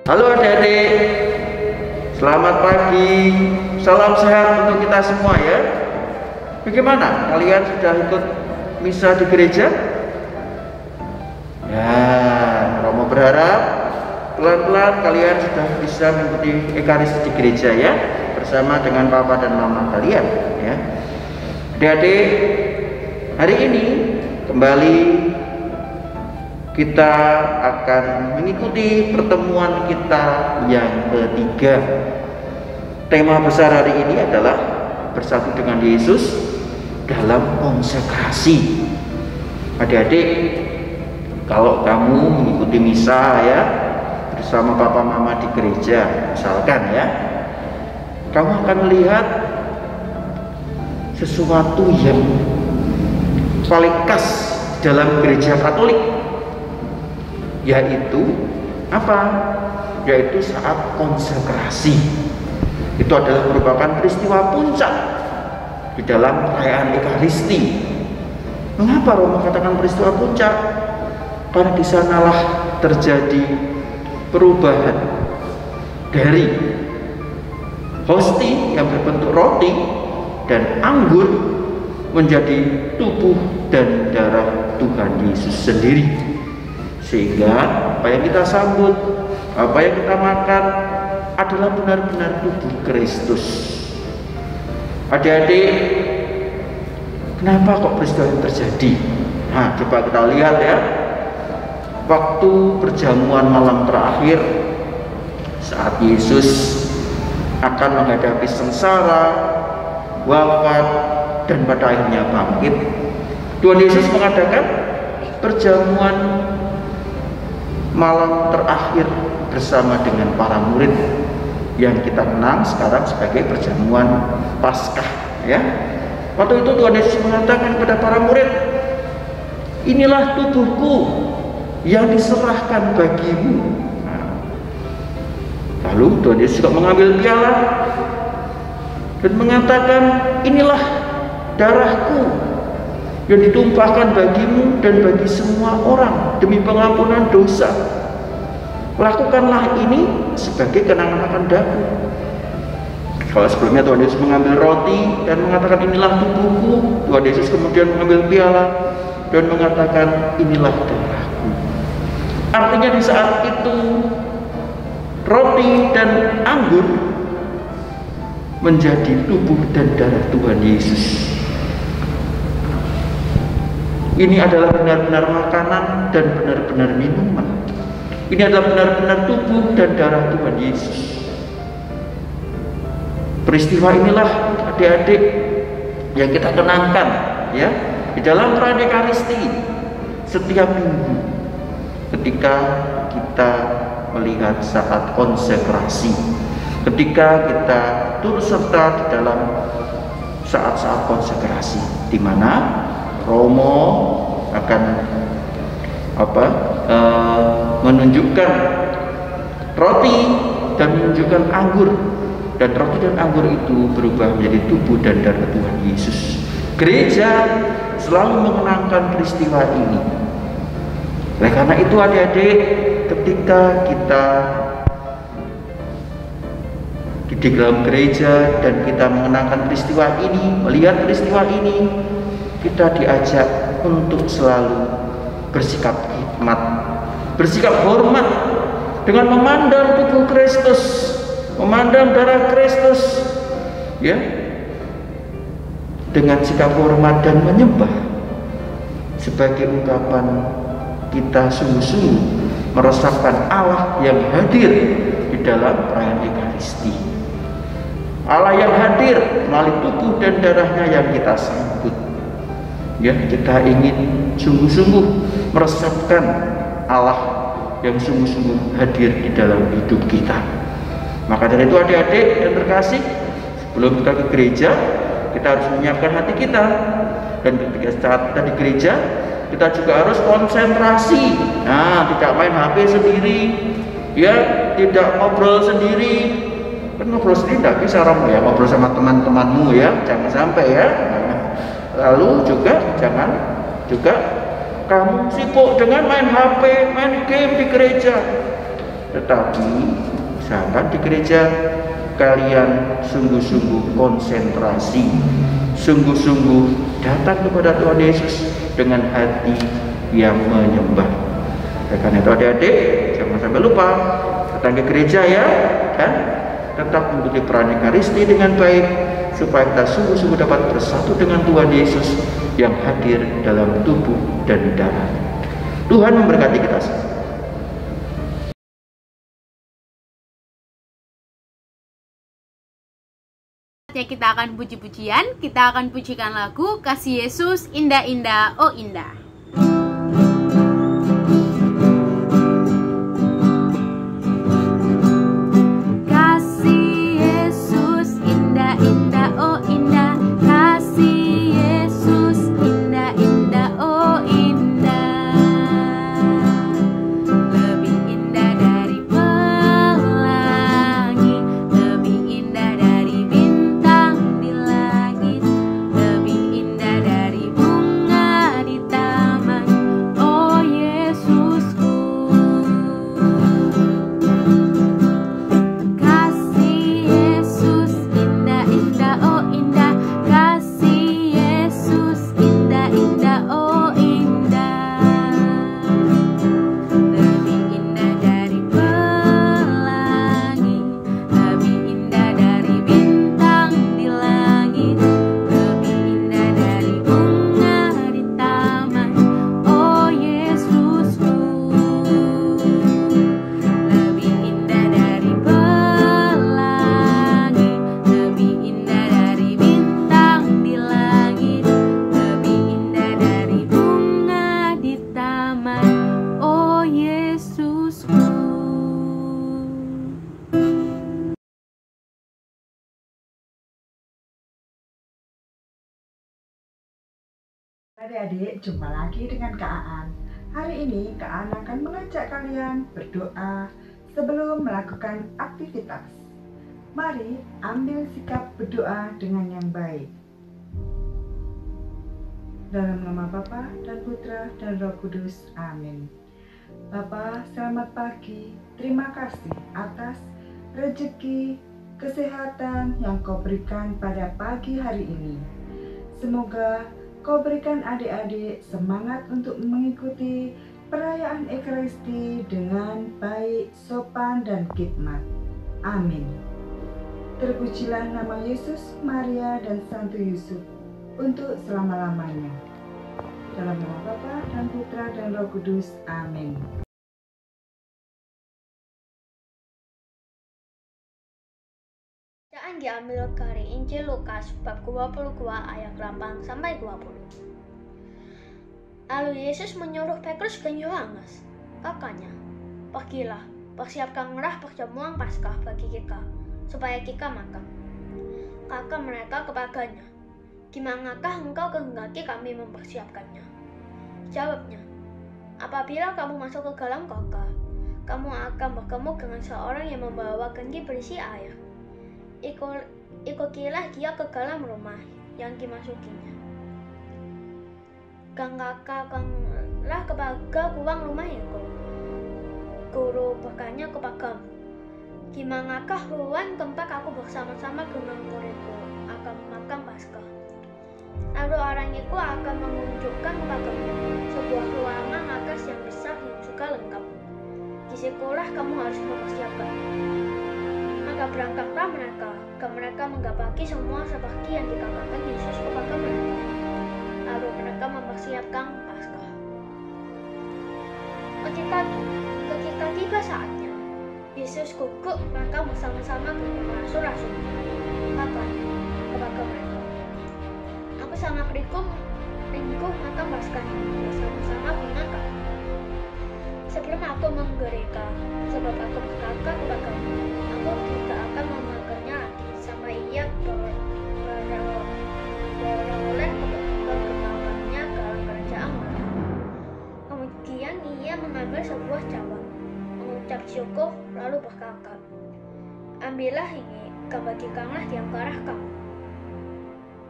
Halo adik-adik, selamat pagi, salam sehat untuk kita semua ya. Bagaimana? Kalian sudah ikut misa di gereja? Ya, Romo berharap pelan-pelan kalian sudah bisa mengikuti Ekaristi di gereja ya, bersama dengan papa dan mama kalian ya. Adik-adik, hari ini kembali kita akan mengikuti pertemuan kita yang ketiga. Tema besar hari ini adalah bersatu dengan Yesus dalam konsekrasi. Adik-adik, kalau kamu mengikuti misa ya bersama papa mama di gereja misalkan ya, kamu akan melihat sesuatu yang paling khas dalam gereja Katolik, yaitu apa? Yaitu saat konsekrasi. Itu adalah merupakan peristiwa puncak di dalam perayaan Ekaristi. Mengapa Romo katakan peristiwa puncak? Karena di sanalah terjadi perubahan dari hosti yang berbentuk roti dan anggur menjadi tubuh dan darah Tuhan Yesus sendiri. Sehingga apa yang kita sambut, apa yang kita makan adalah benar-benar tubuh Kristus. Adik-adik, kenapa kok peristiwa ini terjadi? Nah, coba kita lihat ya. Waktu perjamuan malam terakhir saat Yesus akan menghadapi sengsara, wafat, dan pada akhirnya bangkit, Tuhan Yesus mengadakan perjamuan malam terakhir bersama dengan para murid yang kita kenang sekarang sebagai perjamuan Paskah ya. Waktu itu Tuhan Yesus mengatakan kepada para murid, inilah tubuhku yang diserahkan bagimu. Lalu Tuhan Yesus juga mengambil piala dan mengatakan, inilah darahku yang ditumpahkan bagimu dan bagi semua orang demi pengampunan dosa. Lakukanlah ini sebagai kenangan akan daku. Kalau sebelumnya Tuhan Yesus mengambil roti dan mengatakan inilah tubuhku, Tuhan Yesus kemudian mengambil piala dan mengatakan inilah darahku. Artinya di saat itu roti dan anggur menjadi tubuh dan darah Tuhan Yesus. Ini adalah benar-benar makanan dan benar-benar minuman. Ini adalah benar-benar tubuh dan darah Tuhan Yesus. Peristiwa inilah adik-adik yang kita kenangkan ya di dalam perayaan Ekaristi setiap minggu ketika kita melihat saat konsekrasi, ketika kita turut serta di dalam saat-saat konsekrasi, di mana Romo akan menunjukkan roti dan menunjukkan anggur, dan roti dan anggur itu berubah menjadi tubuh dan darah Tuhan Yesus. Gereja selalu mengenangkan peristiwa ini. Oleh karena itu adik-adik, ketika kita di dalam gereja dan kita mengenangkan peristiwa ini, melihat peristiwa ini, kita diajak untuk selalu bersikap hikmat, bersikap hormat dengan memandang tubuh Kristus, memandang darah Kristus ya, dengan sikap hormat dan menyembah sebagai ungkapan kita sungguh-sungguh meresapkan Allah yang hadir di dalam perayaan Ekaristi. Allah yang hadir melalui tubuh dan darahnya yang kita sambut. Ya, kita ingin sungguh-sungguh meresapkan Allah yang sungguh-sungguh hadir di dalam hidup kita. Maka dari itu adik-adik yang terkasih, sebelum kita ke gereja, kita harus menyiapkan hati kita. Dan ketika saat kita di gereja, kita juga harus konsentrasi. Nah, tidak main HP sendiri, ya, tidak ngobrol sendiri. Kan ngobrol sendiri tidak bisa, Romo ya, ngobrol sama teman-temanmu ya, jangan sampai ya. Lalu juga jangan juga kamu sibuk dengan main HP, main game di gereja. Tetapi misalkan di gereja kalian sungguh-sungguh konsentrasi, sungguh-sungguh datang kepada Tuhan Yesus dengan hati yang menyembah. Karena itu adik-adik, jangan sampai lupa datang ke gereja ya, dan tetap mengikuti peran Ekaristi dengan baik, supaya kita sungguh-sungguh dapat bersatu dengan Tuhan Yesus yang hadir dalam tubuh dan darah. Tuhan memberkati kita semua. Kita akan puji-pujian, kita akan pujikan lagu Kasih Yesus Indah Indah Oh Indah. Adik-adik, jumpa lagi dengan Kak Aan. Hari ini Kak Aan akan mengajak kalian berdoa sebelum melakukan aktivitas. Mari ambil sikap berdoa dengan yang baik. Dalam nama Bapa dan Putra dan Roh Kudus. Amin. Bapa, selamat pagi. Terima kasih atas rezeki, kesehatan yang Kau berikan pada pagi hari ini. Semoga Kau berikan adik-adik semangat untuk mengikuti perayaan Ekaristi dengan baik, sopan, dan khidmat. Amin. Terpujilah nama Yesus, Maria, dan Santo Yusuf untuk selama-lamanya. Dalam nama Bapa dan Putra dan Roh Kudus. Amin. Bacaan diambil dari Injil Lukas bab 22 ayat 8 sampai 20. Lalu Yesus menyuruh Petrus dan Yohanes, kakaknya, "Pergilah, persiapkanlah perjamuan Paskah bagi kita, supaya kita makan." Kata mereka kepadanya, "Gimanakah engkau kehendaki kami mempersiapkannya?" Jawabnya, "Apabila kamu masuk ke dalam kota, kamu akan bertemu dengan seorang yang membawa kendi berisi air. Ikutilah dia ke dalam rumah yang dimasukinya. Katakanlah kepada tuan rumah itu, Guru bertanya kepadamu, gimanakah ruang tempat aku bersama-sama dengan muridku akan makan Paskah? Lalu orang itu akan menunjukkan kepadamu sebuah ruangan atas yang besar yang juga lengkap. Disitulah kamu harus mempersiapkan." Maka berangkatlah mereka, dan mereka menggapaki semua seperti yang dikatakan Yesus kepada mereka. Lalu mereka mempersiapkan Paskah. Ketika tiba saatnya, Yesus duduk makan bersama-sama dengan rasul-rasul. Katanya kepada mereka, "Aku sangat rindu makan Paskah bersama-sama dengan kamu. Sebelum aku menggereja, sebab aku berkata kepadamu, aku tidak akan memakannya lagi sampai ia beroleh kekekalannya dalam kerajaan Allah." Kemudian ia mengambil sebuah cawan, mengucap syukur, lalu berkata, "Ambillah ini, dan bagikanlah di antara kamu.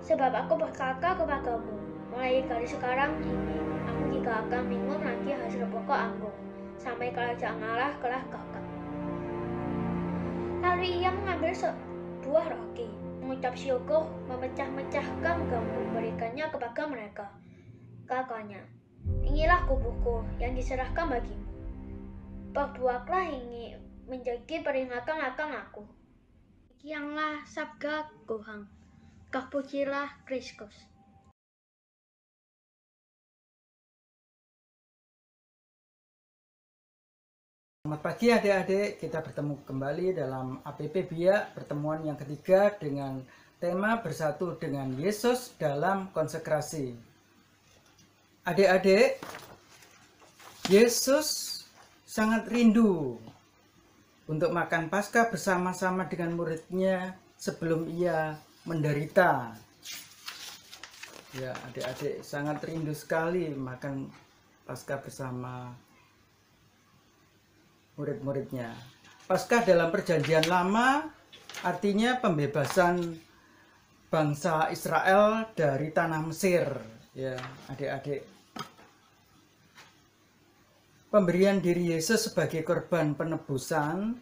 Sebab aku berkata kepadamu, mulai dari sekarang ini, aku tidak akan minum lagi hasil pokok anggur, sampai kerajaan Allah telah dekat." Lalu ia mengambil sebuah roti, mengucap syukur, memecah-mecahkan dan memberikannya kepada mereka. Katanya, inilah tubuhku yang diserahkan bagimu. Perbuatlah ini menjadi peringatan akan aku. Demikianlah sabda Tuhan. Terpujilah Kristus. Selamat pagi adik-adik, kita bertemu kembali dalam APP Biak, pertemuan yang ketiga dengan tema bersatu dengan Yesus dalam konsekrasi. Adik-adik, Yesus sangat rindu untuk makan Paskah bersama-sama dengan muridnya sebelum ia menderita. Ya, adik-adik sangat rindu sekali makan Paskah bersama murid-muridnya. Paskah dalam Perjanjian Lama artinya pembebasan bangsa Israel dari tanah Mesir. Ya, adik-adik. Pemberian diri Yesus sebagai korban penebusan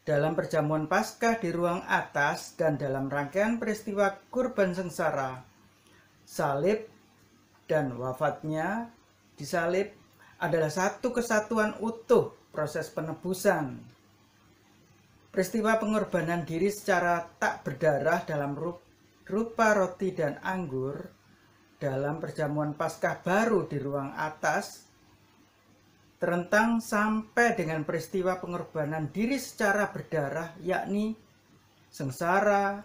dalam perjamuan Paskah di ruang atas dan dalam rangkaian peristiwa kurban sengsara, salib dan wafatnya di salib adalah satu kesatuan utuh proses penebusan. Peristiwa pengorbanan diri secara tak berdarah dalam rupa roti dan anggur dalam perjamuan Paskah baru di ruang atas terentang sampai dengan peristiwa pengorbanan diri secara berdarah, yakni sengsara,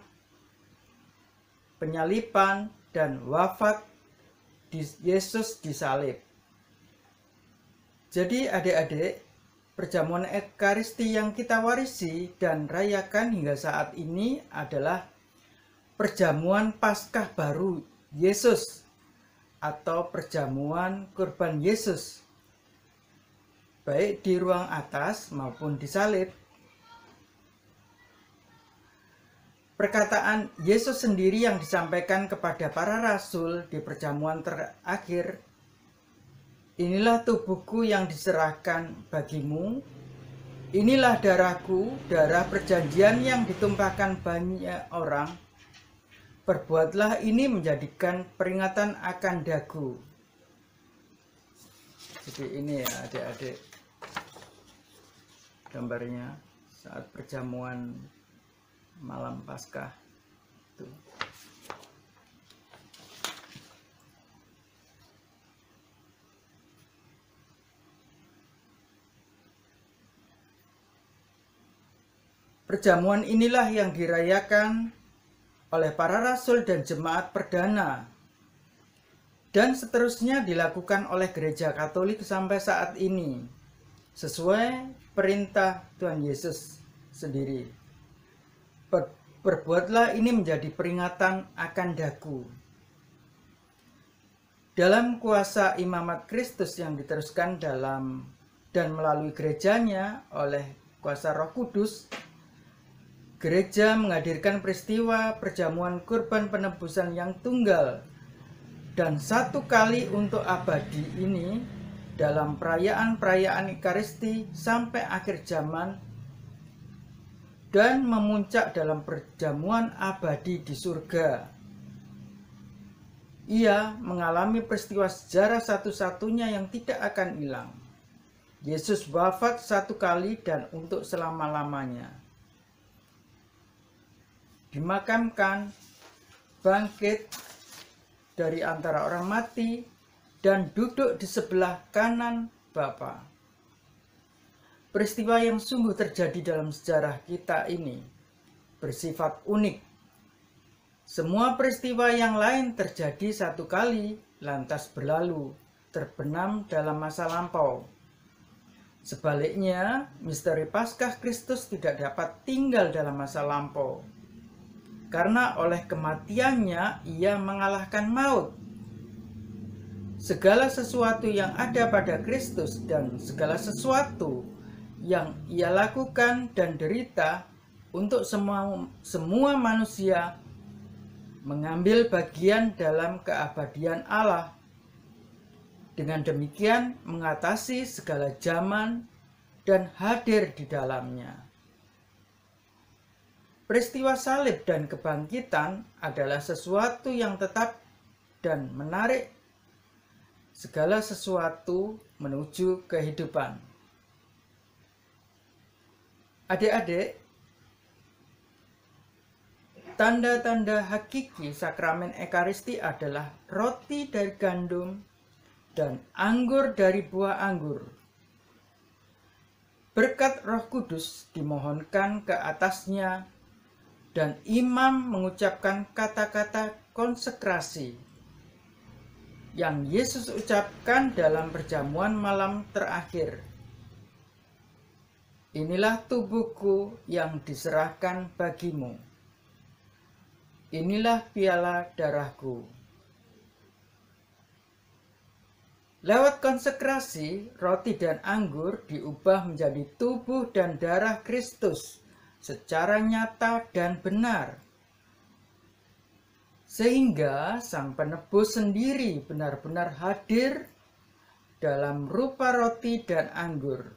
penyaliban, dan wafat Yesus disalib. Jadi adik-adik, perjamuan Ekaristi yang kita warisi dan rayakan hingga saat ini adalah perjamuan Paskah baru Yesus atau perjamuan kurban Yesus, baik di ruang atas maupun di salib. Perkataan Yesus sendiri yang disampaikan kepada para rasul di perjamuan terakhir, inilah tubuhku yang diserahkan bagimu, inilah darahku, darah perjanjian yang ditumpahkan banyak orang, perbuatlah ini menjadikan peringatan akan daku. Jadi ini ya adik-adik, gambarnya saat perjamuan malam Paskah. Tuh. Perjamuan inilah yang dirayakan oleh para rasul dan jemaat perdana, dan seterusnya dilakukan oleh Gereja Katolik sampai saat ini, sesuai perintah Tuhan Yesus sendiri. Berbuatlah ini menjadi peringatan akan daku. Dalam kuasa imamat Kristus yang diteruskan dalam dan melalui gerejanya oleh kuasa Roh Kudus, Gereja menghadirkan peristiwa perjamuan kurban penebusan yang tunggal dan satu kali untuk abadi ini dalam perayaan-perayaan Ekaristi sampai akhir zaman, dan memuncak dalam perjamuan abadi di surga. Ia mengalami peristiwa sejarah satu-satunya yang tidak akan hilang. Yesus wafat satu kali dan untuk selama-lamanya. Dimakamkan, bangkit dari antara orang mati, dan duduk di sebelah kanan Bapa. Peristiwa yang sungguh terjadi dalam sejarah kita ini bersifat unik. Semua peristiwa yang lain terjadi satu kali, lantas berlalu, terbenam dalam masa lampau. Sebaliknya, misteri Paskah Kristus tidak dapat tinggal dalam masa lampau, karena oleh kematiannya ia mengalahkan maut. Segala sesuatu yang ada pada Kristus dan segala sesuatu yang ia lakukan dan derita untuk semua manusia mengambil bagian dalam keabadian Allah. Dengan demikian mengatasi segala zaman dan hadir di dalamnya. peristiwa salib dan kebangkitan adalah sesuatu yang tetap dan menarik segala sesuatu menuju kehidupan. Adik-adik, tanda-tanda hakiki sakramen Ekaristi adalah roti dari gandum dan anggur dari buah anggur. Berkat Roh Kudus dimohonkan ke atasnya dan imam mengucapkan kata-kata konsekrasi yang Yesus ucapkan dalam perjamuan malam terakhir. Inilah tubuhku yang diserahkan bagimu. Inilah piala darahku. Lewat konsekrasi, roti dan anggur diubah menjadi tubuh dan darah Kristus secara nyata dan benar. Sehingga Sang Penebus sendiri benar-benar hadir dalam rupa roti dan anggur.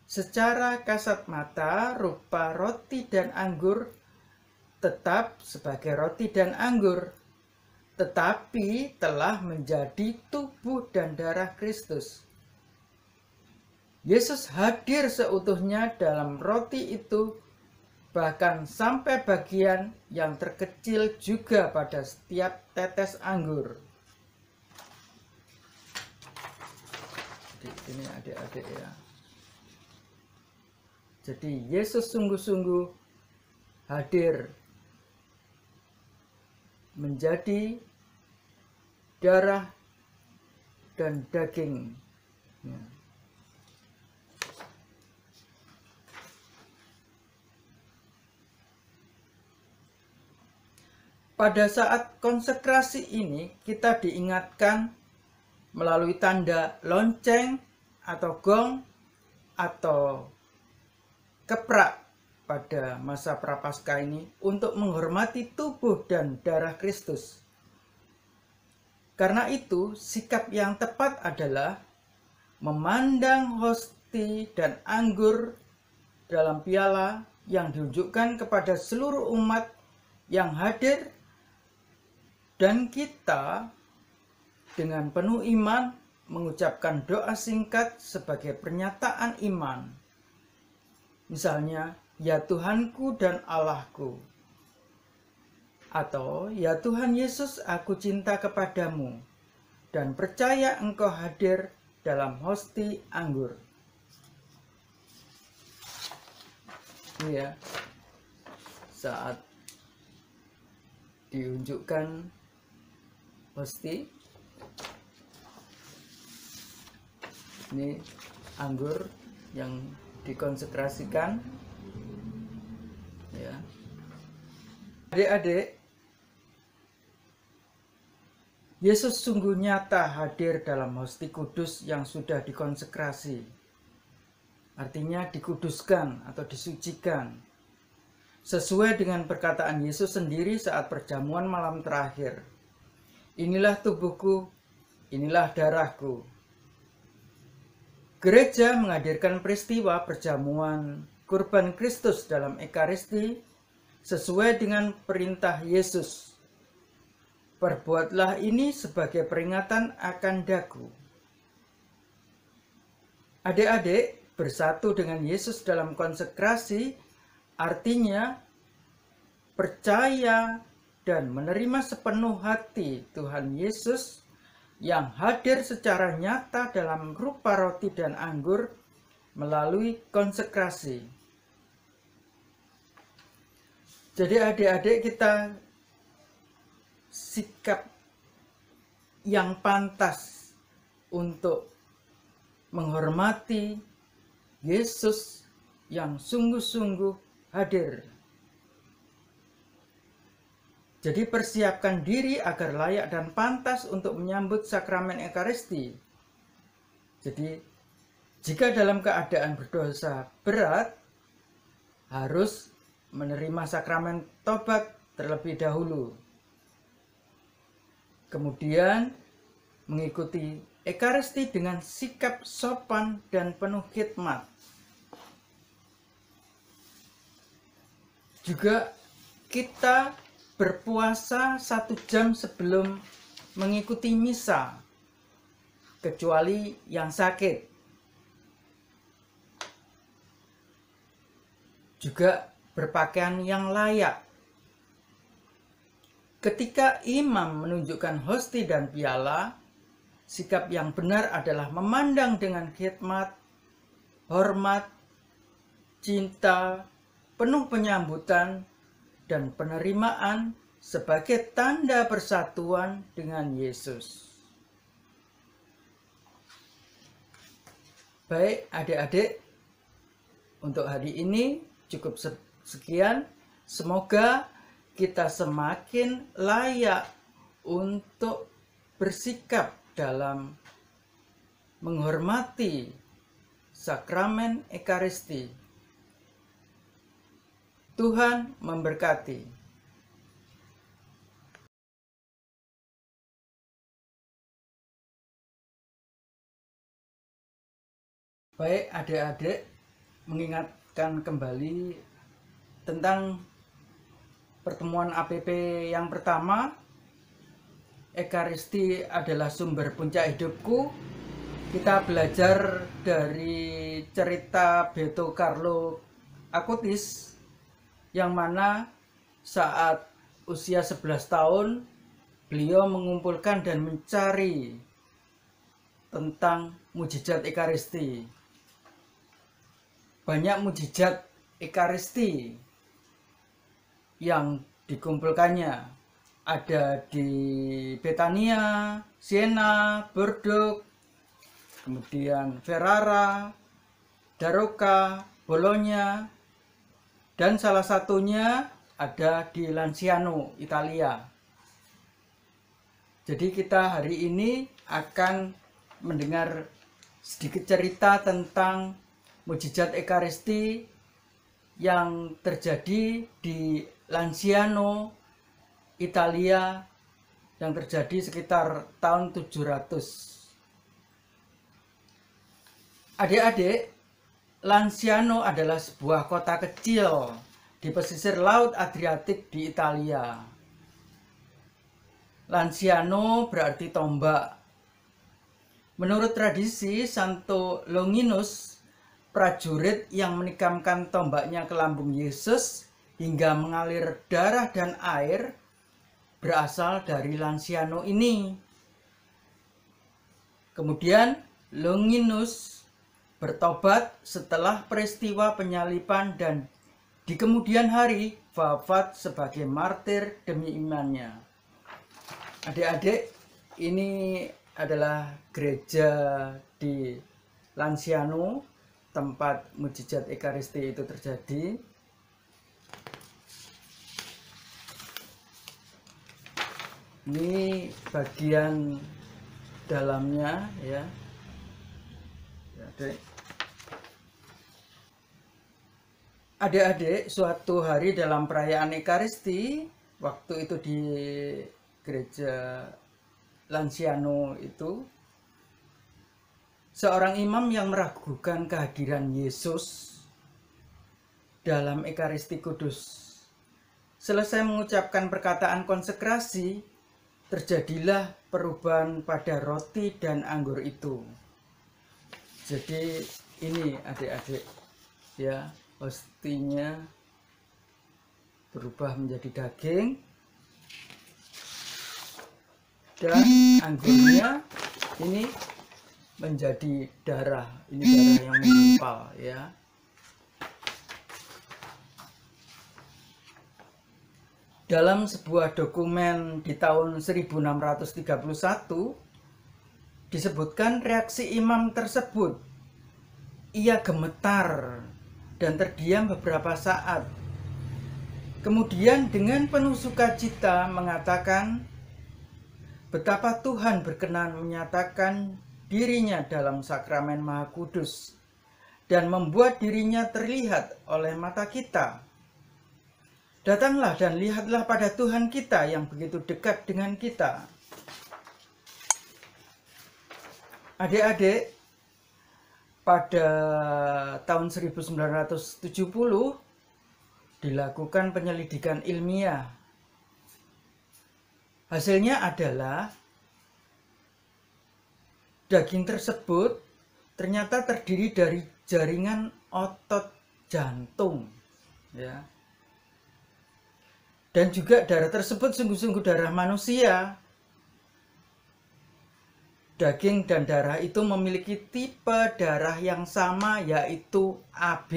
Secara kasat mata, rupa roti dan anggur tetap sebagai roti dan anggur, tetapi telah menjadi tubuh dan darah Kristus. Yesus hadir seutuhnya dalam roti itu, bahkan sampai bagian yang terkecil juga pada setiap tetes anggur. Ini adik-adik ya. Jadi Yesus sungguh-sungguh hadir menjadi darah dan daging. Ya. Pada saat konsekrasi ini kita diingatkan melalui tanda lonceng atau gong atau keprak pada masa Prapaskah ini untuk menghormati tubuh dan darah Kristus. Karena itu, sikap yang tepat adalah memandang hosti dan anggur dalam piala yang diunjukkan kepada seluruh umat yang hadir, dan kita dengan penuh iman mengucapkan doa singkat sebagai pernyataan iman. Misalnya, ya Tuhanku dan Allahku. Atau, ya Tuhan Yesus, aku cinta kepadamu dan percaya engkau hadir dalam hosti anggur. Ya, saat diunjukkan hosti, ini anggur yang dikonsekrasikan, ya. Adik-adik, Yesus sungguh nyata hadir dalam hosti kudus yang sudah dikonsekrasi. Artinya dikuduskan atau disucikan. Sesuai dengan perkataan Yesus sendiri saat perjamuan malam terakhir. Inilah tubuhku, inilah darahku. Gereja menghadirkan peristiwa perjamuan kurban Kristus dalam Ekaristi sesuai dengan perintah Yesus. Perbuatlah ini sebagai peringatan akan daku. Adik-adik, bersatu dengan Yesus dalam konsekrasi artinya percaya dan menerima sepenuh hati Tuhan Yesus yang hadir secara nyata dalam rupa roti dan anggur melalui konsekrasi. Jadi adik-adik, kita sikap yang pantas untuk menghormati Yesus yang sungguh-sungguh hadir. Jadi persiapkan diri agar layak dan pantas untuk menyambut sakramen Ekaristi. Jadi jika dalam keadaan berdosa berat, harus menerima sakramen tobat terlebih dahulu. Kemudian mengikuti Ekaristi dengan sikap sopan dan penuh khidmat. Juga kita berpuasa 1 jam sebelum mengikuti misa, kecuali yang sakit. Juga berpakaian yang layak. Ketika imam menunjukkan hosti dan piala, sikap yang benar adalah memandang dengan khidmat, hormat, cinta, penuh penyambutan, dan penerimaan sebagai tanda persatuan dengan Yesus. Baik adik-adik, untuk hari ini cukup sekian. Semoga kita semakin layak untuk bersikap dalam menghormati sakramen Ekaristi. Tuhan memberkati. Baik adik-adik, mengingatkan kembali tentang pertemuan APP yang pertama, Ekaristi adalah sumber puncak hidupku. Kita belajar dari cerita Beto Carlo Acutis, yang mana saat usia 11 tahun beliau mengumpulkan dan mencari tentang mujizat Ekaristi. Banyak mujizat Ekaristi yang dikumpulkannya. Ada di Betania, Siena, Bordeaux, kemudian Ferrara, Daroca, Bologna, dan salah satunya ada di Lanciano, Italia. Jadi kita hari ini akan mendengar sedikit cerita tentang mujizat Ekaristi yang terjadi di Lanciano, Italia, yang terjadi sekitar tahun 700. Adik-adik, Lanciano adalah sebuah kota kecil di pesisir Laut Adriatik di Italia. Lanciano berarti tombak. Menurut tradisi, Santo Longinus, prajurit yang menikamkan tombaknya ke lambung Yesus hingga mengalir darah dan air, berasal dari Lanciano ini. Kemudian Longinus bertobat setelah peristiwa penyaliban dan di kemudian hari wafat sebagai martir demi imannya. Adik-adik, ini adalah gereja di Lanciano, tempat mujizat Ekaristi itu terjadi. Ini bagian dalamnya ya. Adik-adik, suatu hari dalam perayaan Ekaristi, waktu itu di gereja Lanciano itu, seorang imam yang meragukan kehadiran Yesus dalam Ekaristi Kudus. Selesai mengucapkan perkataan konsekrasi, terjadilah perubahan pada roti dan anggur itu. Jadi ini adik-adik ya, hostinya berubah menjadi daging dan anggurnya ini menjadi darah. Ini darah yang menggumpal ya. Dalam sebuah dokumen di tahun 1631 disebutkan reaksi imam tersebut. Ia gemetar dan terdiam beberapa saat. Kemudian dengan penuh sukacita mengatakan betapa Tuhan berkenan menyatakan dirinya dalam sakramen Maha Kudus dan membuat dirinya terlihat oleh mata kita. Datanglah dan lihatlah pada Tuhan kita yang begitu dekat dengan kita. Adik-adik, pada tahun 1970 dilakukan penyelidikan ilmiah. Hasilnya adalah daging tersebut ternyata terdiri dari jaringan otot jantung, ya. Dan juga darah tersebut sungguh-sungguh darah manusia. Daging dan darah itu memiliki tipe darah yang sama, yaitu AB.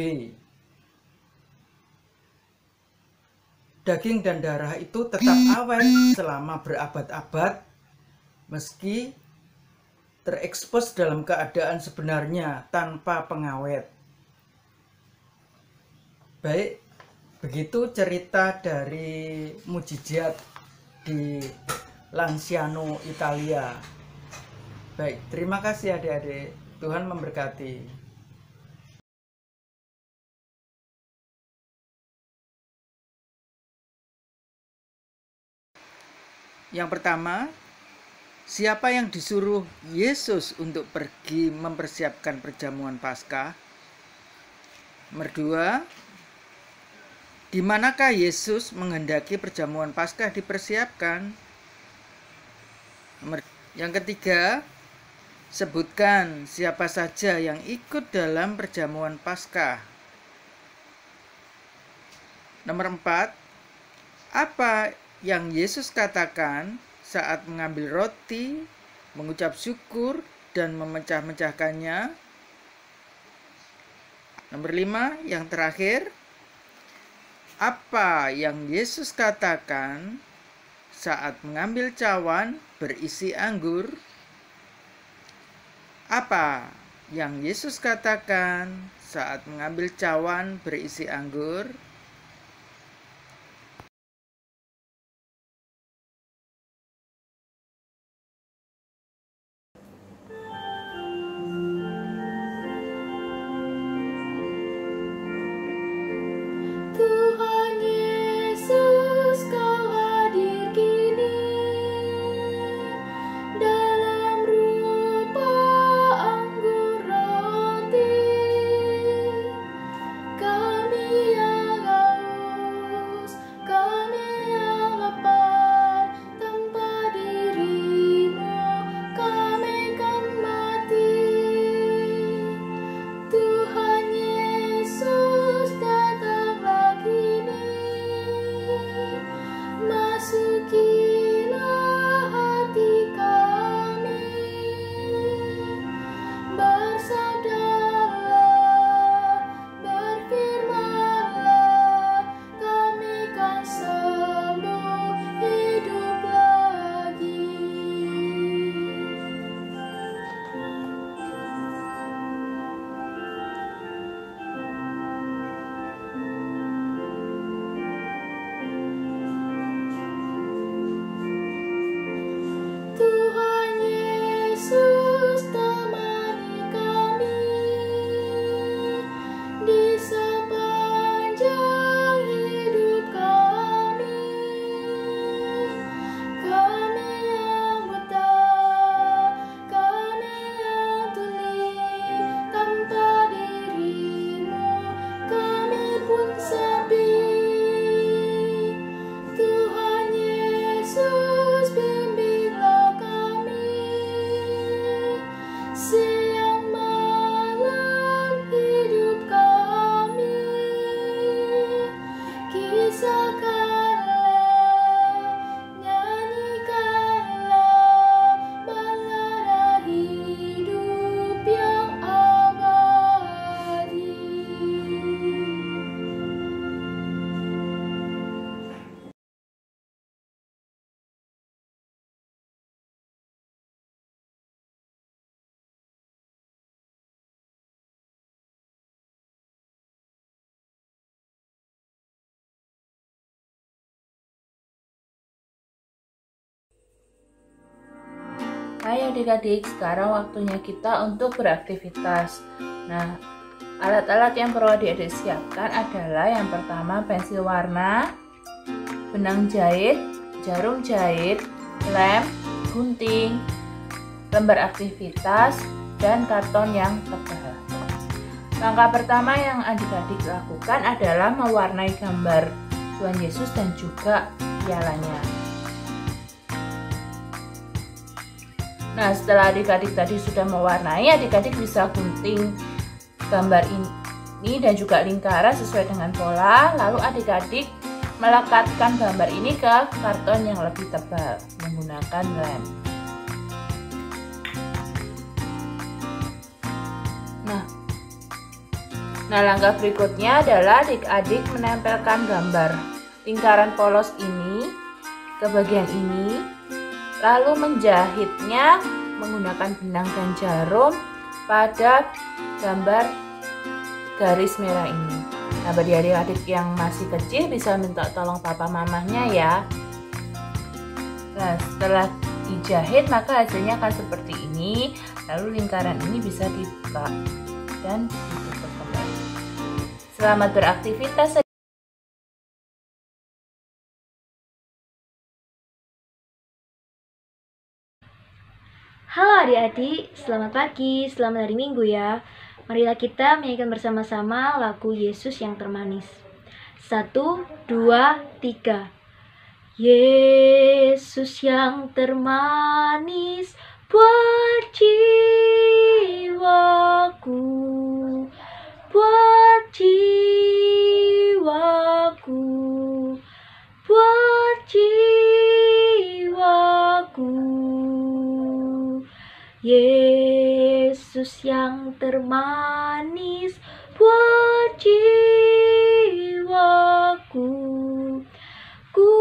Daging dan darah itu tetap awet selama berabad-abad meski terekspos dalam keadaan sebenarnya tanpa pengawet. Baik, begitu cerita dari mukjizat di Lanciano, Italia. Baik, terima kasih adik-adik. Tuhan memberkati. Yang pertama, siapa yang disuruh Yesus untuk pergi mempersiapkan perjamuan Paskah? Nomor 2, di manakah Yesus menghendaki perjamuan Paskah dipersiapkan? Yang ketiga, sebutkan siapa saja yang ikut dalam perjamuan Paskah. Nomor 4, apa yang Yesus katakan saat mengambil roti, mengucap syukur, dan memecah-mecahkannya? Nomor 5, yang terakhir, apa yang Yesus katakan saat mengambil cawan berisi anggur? Apa yang Yesus katakan saat mengambil cawan berisi anggur? Tuhan Yesus, Kau hadir kini dalam rupa anggur roti. Kami yang haus, kami yang lapar, tanpa diri-Mu kami kan mati. Tuhan Yesus, datanglah kini, masukilah hati kami, bersabdalah, berfirmanlah, kami kan sembuh, hidup lagi. Tuhan Yesus, temani kami di sepanjang hidup kami. Kami yang buta, kami yang tuli, tanpa diri-Mu kami pun sepi. Tuhan Yesus, bimbinglah kami, siang malam hidup kami. Kisahkanlah, nyanyikanlah balada hidup yang abadi. Hai adik-adik, sekarang waktunya kita untuk beraktivitas. Nah, alat-alat yang perlu adik-adik siapkan adalah yang pertama pensil warna, benang jahit, jarum jahit, lem, gunting, lembar aktivitas, dan karton yang tebal. Langkah pertama yang adik-adik lakukan adalah mewarnai gambar Tuhan Yesus dan juga pialanya. Nah, setelah adik-adik tadi sudah mewarnai, adik-adik bisa gunting gambar ini dan juga lingkaran sesuai dengan pola. Lalu adik-adik melekatkan gambar ini ke karton yang lebih tebal menggunakan lem. Nah, langkah berikutnya adalah adik-adik menempelkan gambar lingkaran polos ini ke bagian ini, lalu menjahitnya menggunakan benang dan jarum pada gambar garis merah ini. Nah, bagi adik-adik yang masih kecil bisa minta tolong papa mamahnya ya. Nah, setelah dijahit maka hasilnya akan seperti ini. Lalu lingkaran ini bisa dibuka dan ditutup kembali. Selamat beraktivitas. Halo adik-adik, selamat pagi, selamat hari Minggu ya. Marilah kita menyanyikan bersama-sama lagu Yesus yang termanis. 1, 2, 3. Yesus yang termanis buat jiwaku, buat jiwaku, buat jiwaku. Yesus yang termanis buat jiwaku, ku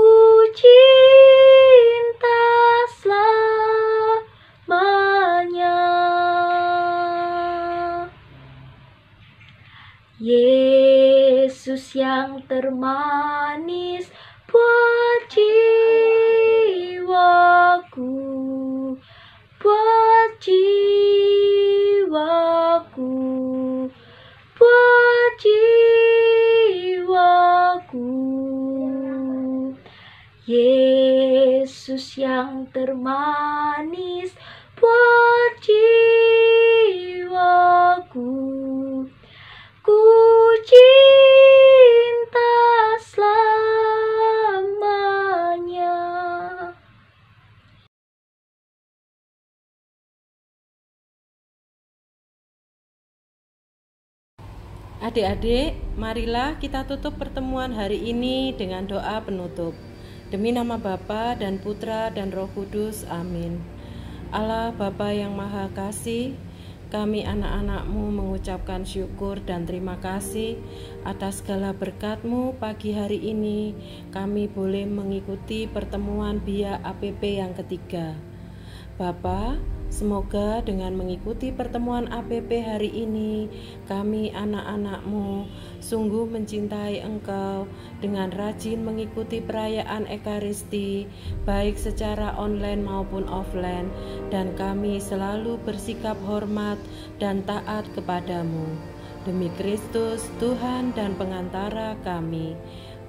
cinta selamanya. Yesus yang termanis buat jiwaku, buat jiwaku, buat jiwaku. Yesus yang termanis buat jiwaku, ku cinta selamanya. Adik-adik, marilah kita tutup pertemuan hari ini dengan doa penutup. Demi nama Bapa dan Putra dan Roh Kudus, amin. Allah Bapa yang Maha Kasih, kami anak-anak-Mu mengucapkan syukur dan terima kasih atas segala berkat-Mu pagi hari ini. Kami boleh mengikuti pertemuan BIA APP yang ketiga. Bapa, semoga dengan mengikuti pertemuan APP hari ini, kami anak-anak-Mu sungguh mencintai Engkau dengan rajin mengikuti perayaan Ekaristi, baik secara online maupun offline, dan kami selalu bersikap hormat dan taat kepadamu. Demi Kristus, Tuhan dan pengantara kami.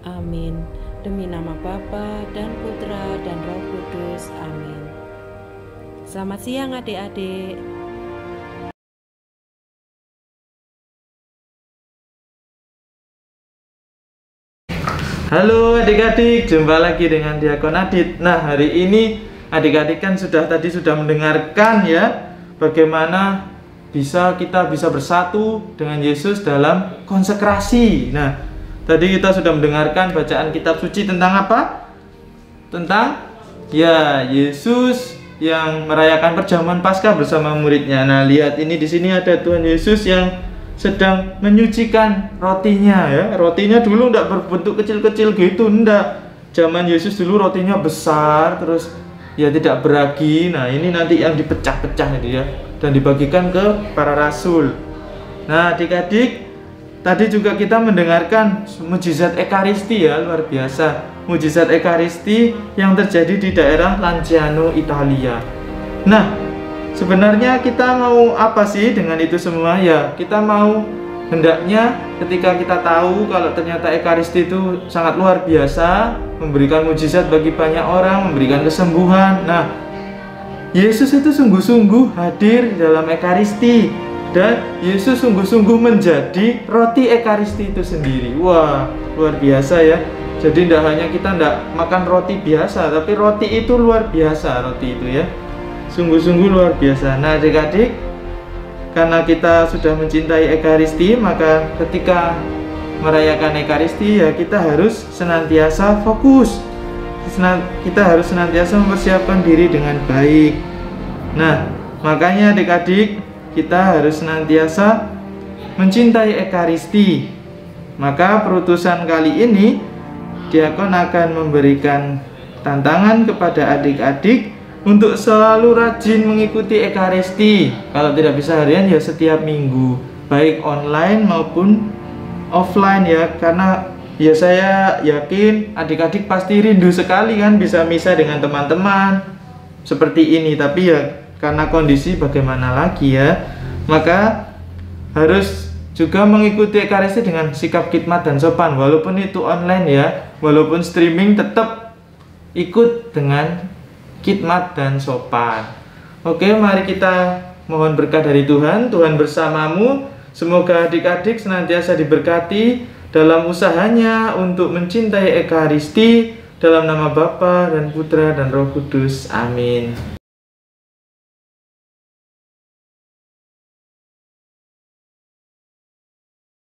Amin. Demi nama Bapa dan Putra dan Roh Kudus. Amin. Selamat siang adik-adik. Halo adik-adik, jumpa lagi dengan Diakon Adit. Nah, hari ini adik-adik kan tadi sudah mendengarkan ya bagaimana kita bisa bersatu dengan Yesus dalam konsekrasi. Nah, tadi kita sudah mendengarkan bacaan kitab suci tentang apa? Tentang ya Yesus yang merayakan perjamuan Paskah bersama muridnya. Nah, lihat ini di sini ada Tuhan Yesus yang sedang menyucikan rotinya ya. Rotinya dulu enggak berbentuk kecil-kecil gitu, enggak. Zaman Yesus dulu rotinya besar, terus ya tidak beragi. Nah, ini nanti yang dipecah-pecah itu ya dan dibagikan ke para rasul. Nah, adik-adik, tadi juga kita mendengarkan mujizat Ekaristi ya, luar biasa. Mujizat Ekaristi yang terjadi di daerah Lanciano, Italia. Nah, sebenarnya kita mau apa sih dengan itu semua? Ya, kita mau hendaknya ketika kita tahu kalau ternyata Ekaristi itu sangat luar biasa, memberikan mujizat bagi banyak orang, memberikan kesembuhan. Nah, Yesus itu sungguh-sungguh hadir dalam Ekaristi. dan Yesus sungguh-sungguh menjadi roti Ekaristi itu sendiri. Wah, luar biasa ya. Jadi tidak hanya kita tidak makan roti biasa, tapi roti itu luar biasa, roti itu ya. Sungguh-sungguh luar biasa. Nah adik-adik, karena kita sudah mencintai Ekaristi, maka ketika merayakan Ekaristi ya kita harus senantiasa fokus. Kita harus senantiasa mempersiapkan diri dengan baik. Nah, makanya adik-adik, kita harus senantiasa mencintai Ekaristi. Maka perutusan kali ini diakon akan memberikan tantangan kepada adik-adik untuk selalu rajin mengikuti Ekaristi. Kalau tidak bisa harian ya setiap minggu, baik online maupun offline ya. Karena ya saya yakin adik-adik pasti rindu sekali kan bisa misa dengan teman-teman seperti ini. Tapi ya karena kondisi bagaimana lagi ya, maka harus juga mengikuti Ekaristi dengan sikap khidmat dan sopan. Walaupun itu online ya, walaupun streaming, tetap ikut dengan khidmat dan sopan. Oke, mari kita mohon berkah dari Tuhan. Tuhan bersamamu. Semoga adik-adik senantiasa diberkati dalam usahanya untuk mencintai Ekaristi. Dalam nama Bapa dan Putra dan Roh Kudus. Amin.